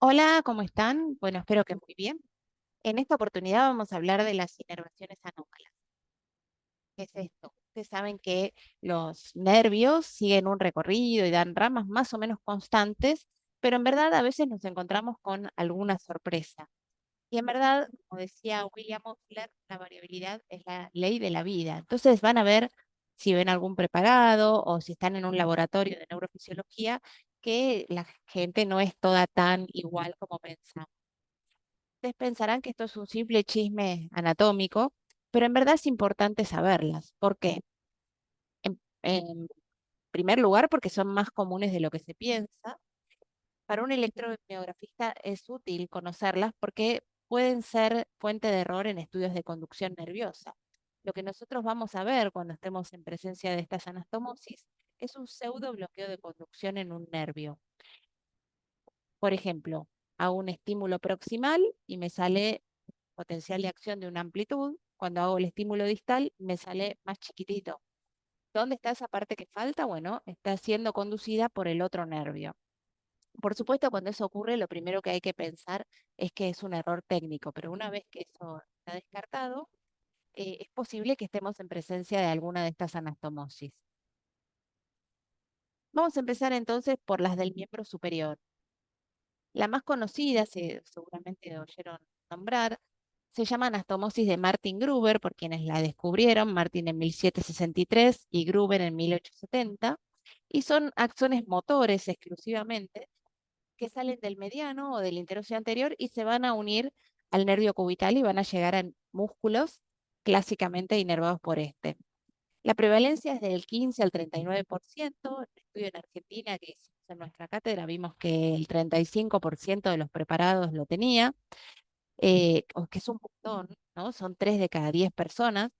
Hola, ¿cómo están? Bueno, espero que muy bien. En esta oportunidad vamos a hablar de las inervaciones anómalas. ¿Qué es esto? Ustedes saben que los nervios siguen un recorrido y dan ramas más o menos constantes, pero en verdad a veces nos encontramos con alguna sorpresa. Y en verdad, como decía William Osler, la variabilidad es la ley de la vida. Entonces van a ver si ven algún preparado o si están en un laboratorio de neurofisiología, que la gente no es toda tan igual como pensamos. Ustedes pensarán que esto es un simple chisme anatómico, pero en verdad es importante saberlas. ¿Por qué? En primer lugar, porque son más comunes de lo que se piensa. Para un electromiografista es útil conocerlas porque pueden ser fuente de error en estudios de conducción nerviosa. Lo que nosotros vamos a ver cuando estemos en presencia de estas anastomosis es un pseudo bloqueo de conducción en un nervio. Por ejemplo, hago un estímulo proximal y me sale potencial de acción de una amplitud. Cuando hago el estímulo distal, me sale más chiquitito. ¿Dónde está esa parte que falta? Bueno, está siendo conducida por el otro nervio. Por supuesto, cuando eso ocurre, lo primero que hay que pensar es que es un error técnico, pero una vez que eso está descartado, es posible que estemos en presencia de alguna de estas anastomosis. Vamos a empezar entonces por las del miembro superior. La más conocida, seguramente oyeron nombrar, se llama anastomosis de Martin Gruber, por quienes la descubrieron, Martin en 1763 y Gruber en 1870, y son axones motores exclusivamente que salen del mediano o del interocio anterior y se van a unir al nervio cubital y van a llegar a músculos clásicamente inervados por este. La prevalencia es del 15 al 39%. El estudio en Argentina que hicimos en nuestra cátedra vimos que el 35% de los preparados lo tenía, que es un montón, ¿no? Son 3 de cada 10 personas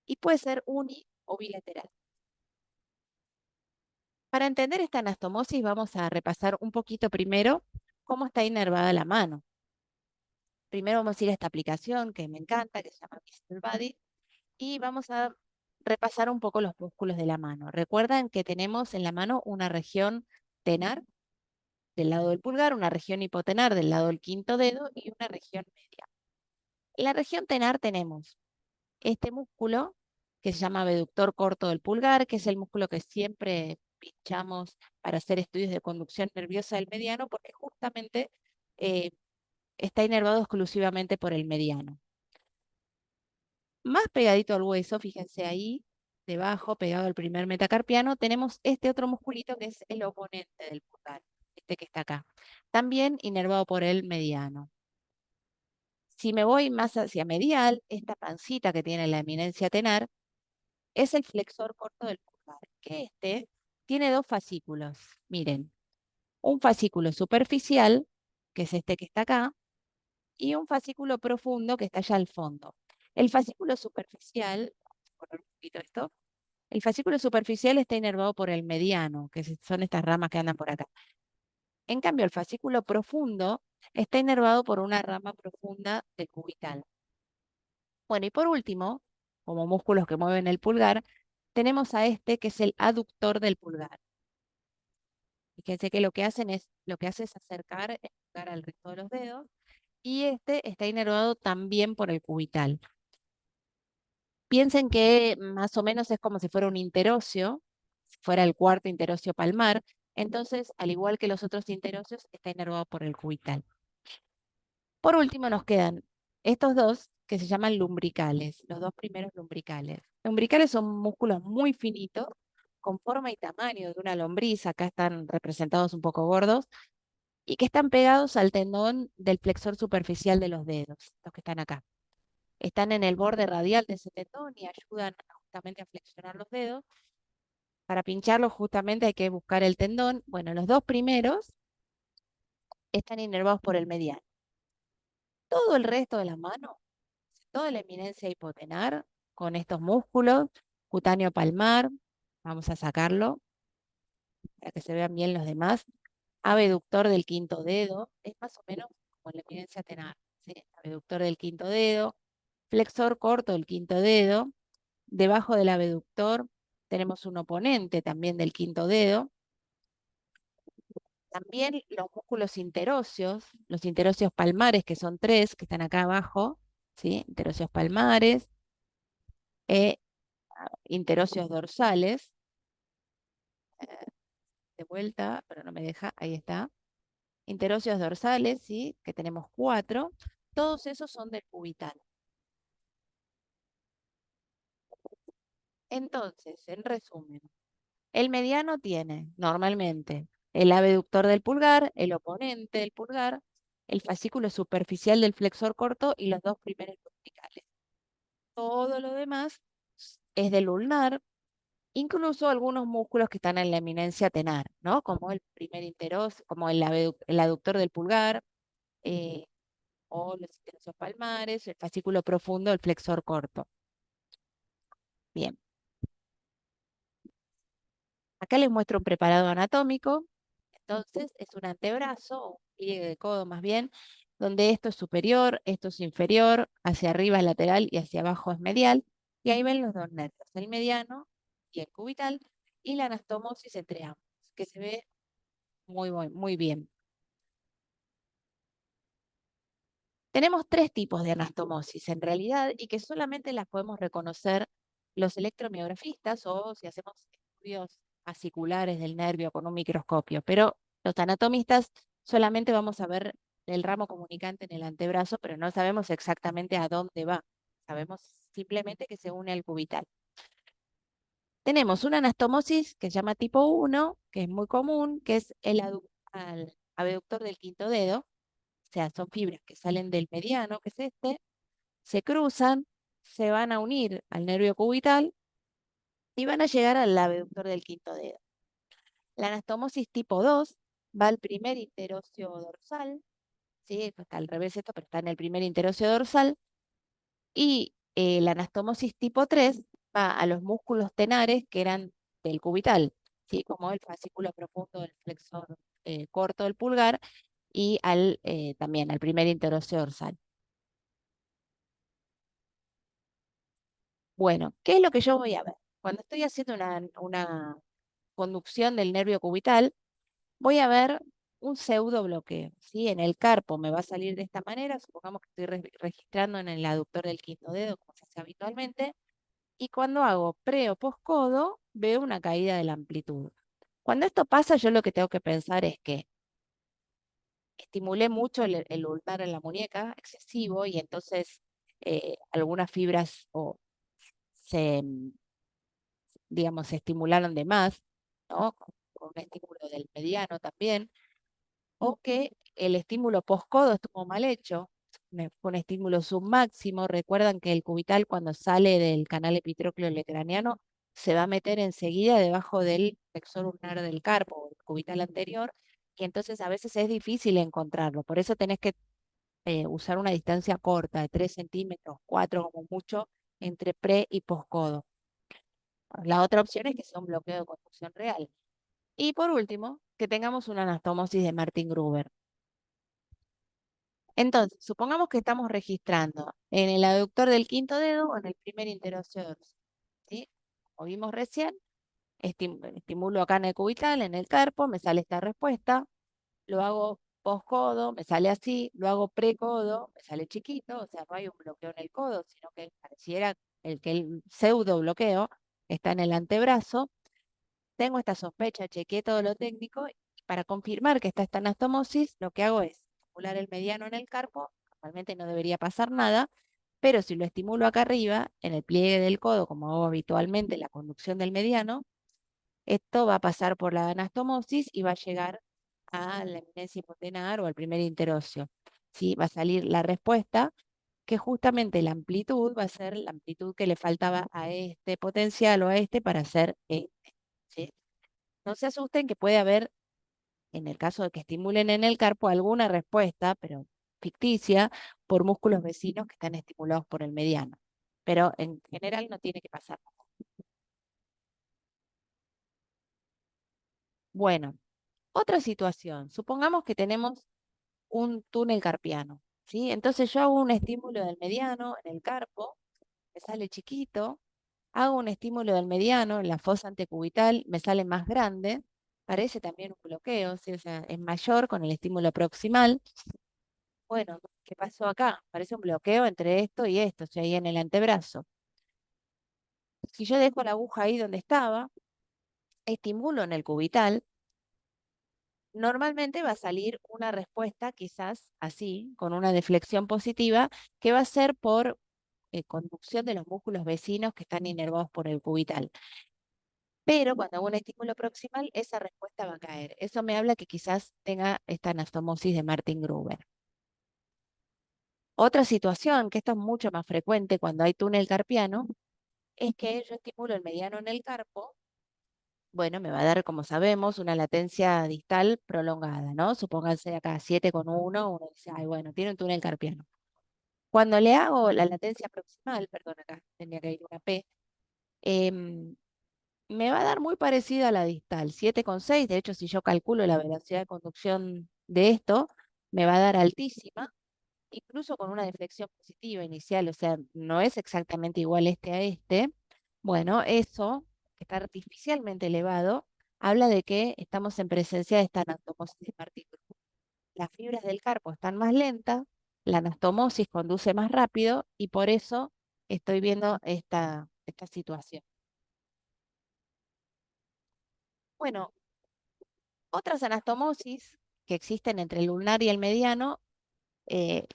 y puede ser uni o bilateral. Para entender esta anastomosis vamos a repasar un poquito primero cómo está inervada la mano. Primero vamos a ir a esta aplicación que me encanta, que se llama Visible Body, y vamos a repasar un poco los músculos de la mano. Recuerdan que tenemos en la mano una región tenar del lado del pulgar, una región hipotenar del lado del quinto dedo y una región media. En la región tenar tenemos este músculo que se llama abductor corto del pulgar, que es el músculo que siempre pinchamos para hacer estudios de conducción nerviosa del mediano, porque justamente eh, está inervado exclusivamente por el mediano. Más pegadito al hueso, fíjense ahí, debajo, pegado al primer metacarpiano, tenemos este otro musculito que es el oponente del pulgar, este que está acá, también inervado por el mediano. Si me voy más hacia medial, esta pancita que tiene la eminencia tenar es el flexor corto del pulgar, que este tiene dos fascículos. Miren, un fascículo superficial, que es este que está acá, y un fascículo profundo que está allá al fondo. El fascículo superficial, vamos a poner un poquito esto, el fascículo superficial está inervado por el mediano, que son estas ramas que andan por acá. En cambio, el fascículo profundo está inervado por una rama profunda del cubital. Bueno, y por último, como músculos que mueven el pulgar, tenemos a este que es el aductor del pulgar. Fíjense que lo que hace es acercar el pulgar al resto de los dedos y este está inervado también por el cubital. Piensen que más o menos es como si fuera un interocio, si fuera el cuarto interocio palmar. Entonces, al igual que los otros interocios, está inervado por el cubital. Por último, nos quedan estos dos que se llaman lumbricales, los dos primeros lumbricales. Lumbricales son músculos muy finitos, con forma y tamaño de una lombriz, acá están representados un poco gordos, y que están pegados al tendón del flexor superficial de los dedos, los que están acá. Están en el borde radial de ese tendón y ayudan justamente a flexionar los dedos. Para pincharlos justamente hay que buscar el tendón. Bueno, los dos primeros están inervados por el mediano. Todo el resto de la mano, toda la eminencia hipotenar con estos músculos, cutáneo palmar, vamos a sacarlo para que se vean bien los demás. Abductor del quinto dedo, es más o menos como la eminencia tenar, ¿sí? Abductor del quinto dedo, flexor corto del quinto dedo, debajo del abductor tenemos un oponente también del quinto dedo, También los músculos interóseos, los interóseos palmares, que son tres, que están acá abajo, ¿sí? Interóseos palmares, e interóseos dorsales, de vuelta, pero no me deja, ahí está. Interóseos dorsales, ¿sí? Que tenemos cuatro. Todos esos son del cubital. Entonces, en resumen, el mediano tiene normalmente el abductor del pulgar, el oponente del pulgar, el fascículo superficial del flexor corto y los dos primeros verticales. Todo lo demás es del ulnar, incluso algunos músculos que están en la eminencia tenar, ¿no? Como el primer interos, como el aductor del pulgar, eh, o los interosos palmares, el fascículo profundo del flexor corto. Bien, acá les muestro un preparado anatómico. Entonces, es un antebrazo, o un pliegue de codo más bien, donde esto es superior, esto es inferior, hacia arriba es lateral y hacia abajo es medial. Y ahí ven los dos nervios, el mediano y el cubital, y la anastomosis entre ambos, que se ve muy bien. Tenemos tres tipos de anastomosis en realidad y que solamente las podemos reconocer los electromiografistas o si hacemos estudios fasciculares del nervio con un microscopio, pero los anatomistas solamente vamos a ver el ramo comunicante en el antebrazo, pero no sabemos exactamente a dónde va. Sabemos simplemente que se une al cubital. Tenemos una anastomosis que se llama tipo 1, que es muy común, que es el abductor del quinto dedo, o sea, son fibras que salen del mediano, que es este, se cruzan, se van a unir al nervio cubital y van a llegar al abductor del quinto dedo. La anastomosis tipo 2 va al primer interóseo dorsal, ¿sí? Está al revés esto, pero está en el primer interóseo dorsal, y la anastomosis tipo 3 va a los músculos tenares que eran del cubital, ¿sí? Como el fascículo profundo del flexor corto del pulgar y también al primer interóseo dorsal. Bueno, ¿qué es lo que yo voy a ver? Cuando estoy haciendo una conducción del nervio cubital, voy a ver un pseudo bloqueo, ¿sí? En el carpo me va a salir de esta manera, supongamos que estoy registrando en el aductor del quinto dedo, como se hace habitualmente, y cuando hago pre o poscodo, veo una caída de la amplitud. Cuando esto pasa, yo lo que tengo que pensar es que estimulé mucho el ulnar en la muñeca, excesivo, y entonces algunas fibras se, digamos, se estimularon de más, ¿no? Con un estímulo del mediano también, o que el estímulo postcodo estuvo mal hecho, fue un estímulo submáximo. Recuerdan que el cubital cuando sale del canal epitrócleo lecraniano se va a meter enseguida debajo del flexor ulnar del carpo, o el cubital anterior, y entonces a veces es difícil encontrarlo. Por eso tenés que usar una distancia corta, de 3 centímetros, 4 como mucho, entre pre y poscodo. La otra opción es que sea un bloqueo de conducción real. Y por último, que tengamos una anastomosis de Martin Gruber. Entonces, supongamos que estamos registrando en el aductor del quinto dedo o en el primer interóseo dorsal, ¿sí? Como vimos recién, estimulo acá en el cubital, en el carpo, me sale esta respuesta, lo hago poscodo, me sale así, lo hago precodo, me sale chiquito, o sea, no hay un bloqueo en el codo, sino que pareciera que el pseudo bloqueo está en el antebrazo. Tengo esta sospecha, chequeé todo lo técnico y para confirmar que está esta anastomosis, lo que hago es estimular el mediano en el carpo, normalmente no debería pasar nada, pero si lo estimulo acá arriba, en el pliegue del codo, como hago habitualmente, la conducción del mediano, esto va a pasar por la anastomosis y va a llegar a la eminencia hipotenar o al primer interóseo. ¿Sí? Va a salir la respuesta, que justamente la amplitud va a ser la amplitud que le faltaba a este potencial o a este para hacer este. ¿Sí? No se asusten que puede haber, en el caso de que estimulen en el carpo, alguna respuesta, pero ficticia, por músculos vecinos que están estimulados por el mediano. Pero en general no tiene que pasar nada. Bueno, otra situación. Supongamos que tenemos un túnel carpiano, ¿sí? Entonces yo hago un estímulo del mediano en el carpo, me sale chiquito, hago un estímulo del mediano en la fosa antecubital, me sale más grande, parece también un bloqueo, ¿sí? O sea, es mayor con el estímulo proximal. Bueno, ¿qué pasó acá? Parece un bloqueo entre esto y esto, o sea, ahí en el antebrazo. Si yo dejo la aguja ahí donde estaba, estimulo en el cubital, normalmente va a salir una respuesta quizás así, con una deflexión positiva, que va a ser por conducción de los músculos vecinos que están inervados por el cubital. Pero cuando hago un estímulo proximal, esa respuesta va a caer. Eso me habla que quizás tenga esta anastomosis de Martin Gruber. Otra situación, que esto es mucho más frecuente cuando hay túnel carpiano, es que yo estimulo el mediano en el carpo. Bueno, me va a dar, como sabemos, una latencia distal prolongada, ¿no? Supónganse acá 7,1, uno dice, ay, bueno, tiene un túnel carpiano. Cuando le hago la latencia proximal, perdón, acá tenía que ir una P, em, me va a dar muy parecida a la distal, 7,6. De hecho, si yo calculo la velocidad de conducción de esto, me va a dar altísima, incluso con una deflexión positiva inicial, o sea, no es exactamente igual este a este. Bueno, eso, que está artificialmente elevado, habla de que estamos en presencia de esta anastomosis de partículas. Las fibras del carpo están más lentas, la anastomosis conduce más rápido y por eso estoy viendo esta situación. Bueno, otras anastomosis que existen entre el ulnar y el mediano eh,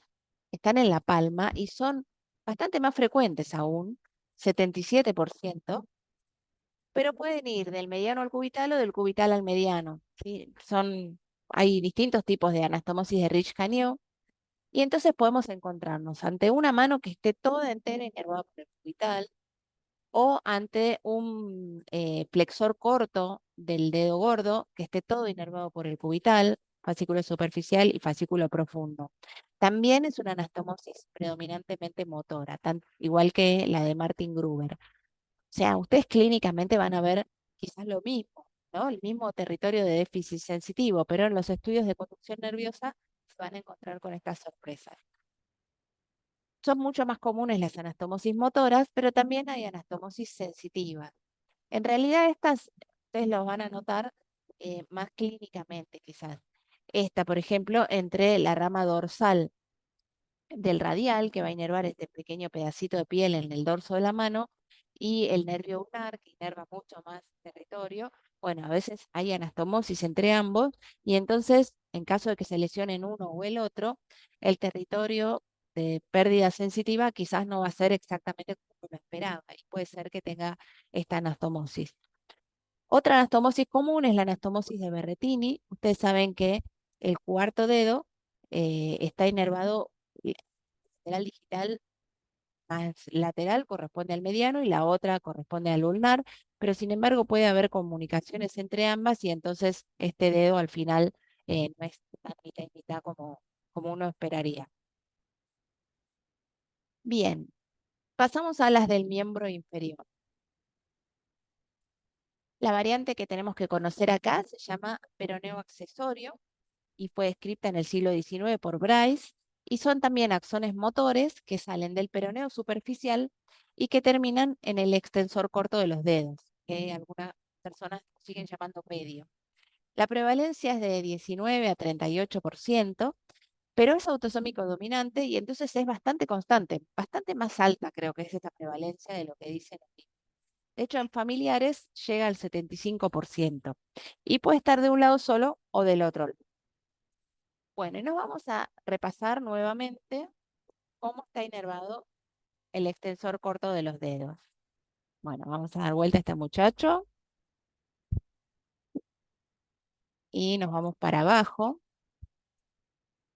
están en la palma y son bastante más frecuentes aún, 77%, pero pueden ir del mediano al cubital o del cubital al mediano, ¿sí? Hay distintos tipos de anastomosis de Rich-Caniot y entonces podemos encontrarnos ante una mano que esté toda entera inervada por el cubital o ante un flexor corto del dedo gordo que esté todo inervado por el cubital, fascículo superficial y fascículo profundo. También es una anastomosis predominantemente motora, igual que la de Martin Gruber. O sea, ustedes clínicamente van a ver quizás lo mismo, ¿no? El mismo territorio de déficit sensitivo, pero en los estudios de conducción nerviosa se van a encontrar con estas sorpresas. Son mucho más comunes las anastomosis motoras, pero también hay anastomosis sensitivas. En realidad estas, ustedes los van a notar más clínicamente quizás. Esta, por ejemplo, entre la rama dorsal del radial, que va a inervar este pequeño pedacito de piel en el dorso de la mano, y el nervio ulnar, que inerva mucho más territorio. Bueno, a veces hay anastomosis entre ambos, y entonces, en caso de que se lesionen uno o el otro, el territorio de pérdida sensitiva quizás no va a ser exactamente como lo esperaba, y puede ser que tenga esta anastomosis. Otra anastomosis común es la anastomosis de Berrettini. Ustedes saben que el cuarto dedo está inervado lateral digital, más lateral corresponde al mediano y la otra corresponde al ulnar, pero sin embargo puede haber comunicaciones entre ambas y entonces este dedo al final no es tan mitad y mitad como uno esperaría. Bien, pasamos a las del miembro inferior. La variante que tenemos que conocer acá se llama peroneo accesorio y fue descrita en el siglo XIX por Bryce, y son también axones motores que salen del peroneo superficial y que terminan en el extensor corto de los dedos, que algunas personas siguen llamando medio. La prevalencia es de 19 a 38%, pero es autosómico dominante y entonces es bastante constante, bastante más alta creo que es esta prevalencia de lo que dicen aquí. De hecho, en familiares llega al 75% y puede estar de un lado solo o del otro. Bueno, y nos vamos a repasar nuevamente cómo está inervado el extensor corto de los dedos. Bueno, vamos a dar vuelta a este muchacho y nos vamos para abajo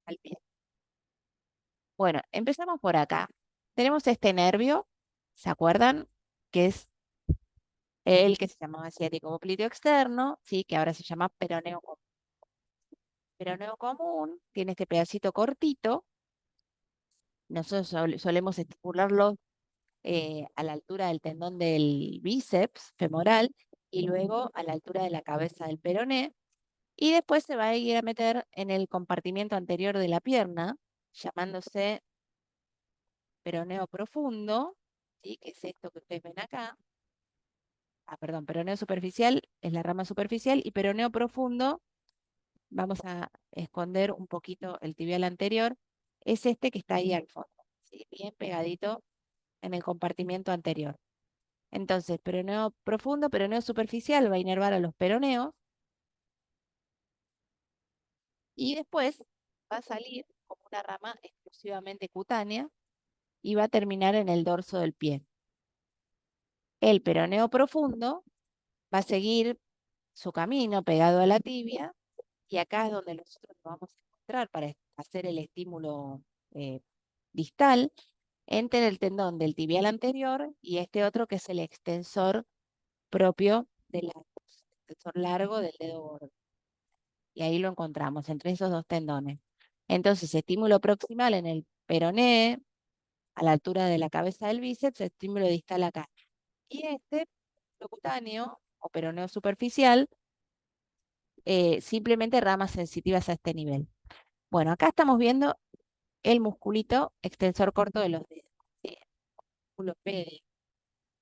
al pie. Bueno, empezamos por acá. Tenemos este nervio, ¿se acuerdan? Que es el que se llamaba ciático popliteo externo, ¿sí? Que ahora se llama peroneo común. Peroneo común tiene este pedacito cortito. Nosotros solemos estimularlo a la altura del tendón del bíceps femoral y luego a la altura de la cabeza del peroné. Y después se va a ir a meter en el compartimiento anterior de la pierna, llamándose peroneo profundo, ¿sí? Que es esto que ustedes ven acá. Ah, perdón, peroneo superficial, es la rama superficial, y peroneo profundo, vamos a esconder un poquito el tibial anterior, es este que está ahí al fondo, ¿sí? Bien pegadito en el compartimiento anterior. Entonces, peroneo profundo, peroneo superficial va a inervar a los peroneos y después va a salir como una rama exclusivamente cutánea y va a terminar en el dorso del pie. El peroneo profundo va a seguir su camino pegado a la tibia y acá es donde nosotros nos vamos a encontrar para hacer el estímulo eh, distal entre el tendón del tibial anterior y este otro que es el extensor propio del extensor largo del dedo gordo. Y ahí lo encontramos entre esos dos tendones. Entonces, estímulo proximal en el peroné, a la altura de la cabeza del bíceps, estímulo distal acá. Y este, cutáneo o peroneo superficial, simplemente ramas sensitivas a este nivel. Bueno, acá estamos viendo el musculito extensor corto de los dedos. Sí, músculo pedio,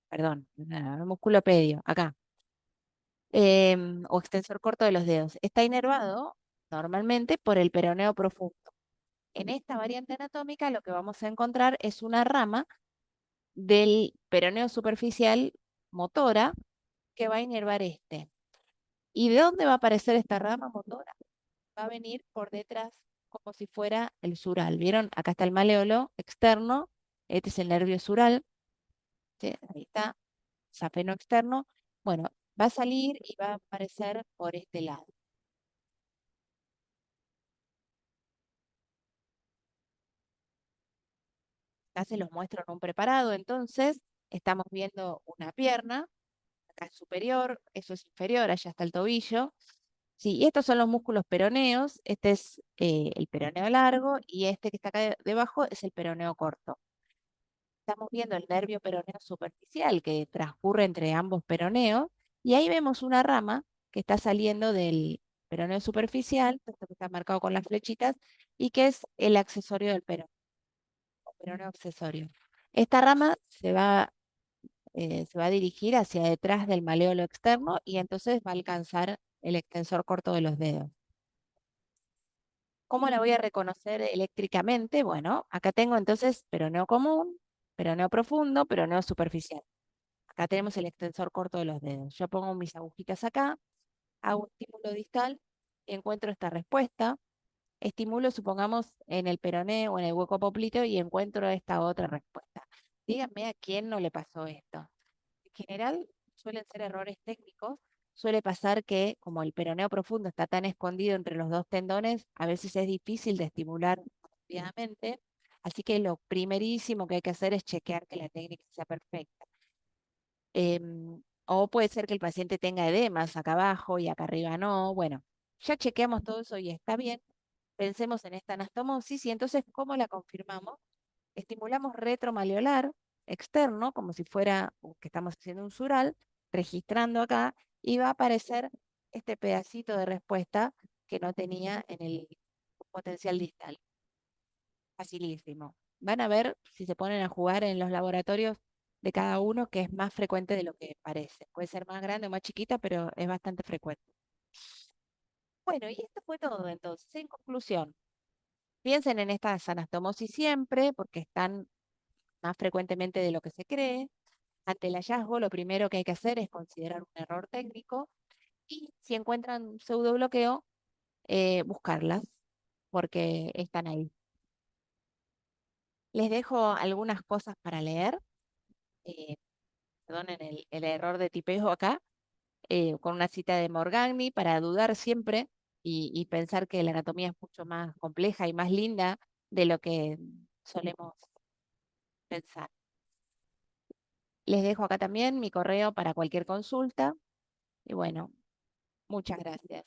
perdón, el músculo pedio, acá. O extensor corto de los dedos. Está inervado normalmente por el peroneo profundo. En esta variante anatómica lo que vamos a encontrar es una rama del peroneo superficial motora que va a inervar este. ¿Y de dónde va a aparecer esta rama motora? Va a venir por detrás como si fuera el sural. ¿Vieron? Acá está el maleolo externo, este es el nervio sural, ¿sí? Ahí está, safeno externo. Bueno, va a salir y va a aparecer por este lado. Acá se los muestro en un preparado, entonces estamos viendo una pierna, acá es superior, eso es inferior, allá está el tobillo. Sí, y estos son los músculos peroneos, este es el peroneo largo y este que está acá debajo es el peroneo corto. Estamos viendo el nervio peroneo superficial que transcurre entre ambos peroneos y ahí vemos una rama que está saliendo del peroneo superficial, esto que está marcado con las flechitas, y que es el accesorio del peroneo, peroneo accesorio. Esta rama se va a dirigir hacia detrás del maleolo externo y entonces va a alcanzar el extensor corto de los dedos. ¿Cómo la voy a reconocer eléctricamente? Bueno, acá tengo entonces peroneo común, peroneo profundo, peroneo superficial. Acá tenemos el extensor corto de los dedos. Yo pongo mis agujitas acá, hago un estímulo distal y encuentro esta respuesta. Estimulo, supongamos, en el peroné o en el hueco popliteo y encuentro esta otra respuesta. Díganme a quién no le pasó esto. En general, suelen ser errores técnicos. Suele pasar que, como el peroneo profundo está tan escondido entre los dos tendones, a veces es difícil de estimular apropiadamente. Así que lo primerísimo que hay que hacer es chequear que la técnica sea perfecta. O puede ser que el paciente tenga edemas acá abajo y acá arriba no. Bueno, ya chequeamos todo eso y está bien. Pensemos en esta anastomosis y entonces, ¿cómo la confirmamos? Estimulamos retromaleolar externo, como si fuera que estamos haciendo un sural, registrando acá, y va a aparecer este pedacito de respuesta que no tenía en el potencial distal. Facilísimo. Van a ver si se ponen a jugar en los laboratorios de cada uno que es más frecuente de lo que parece. Puede ser más grande o más chiquita, pero es bastante frecuente. Bueno, y esto fue todo entonces. En conclusión, piensen en estas anastomosis siempre, porque están más frecuentemente de lo que se cree. Ante el hallazgo, lo primero que hay que hacer es considerar un error técnico y si encuentran pseudobloqueo, buscarlas, porque están ahí. Les dejo algunas cosas para leer. eh, Perdonen el error de tipeo acá, con una cita de Morgagni para dudar siempre y pensar que la anatomía es mucho más compleja y más linda de lo que solemos pensar. Les dejo acá también mi correo para cualquier consulta y bueno, muchas gracias.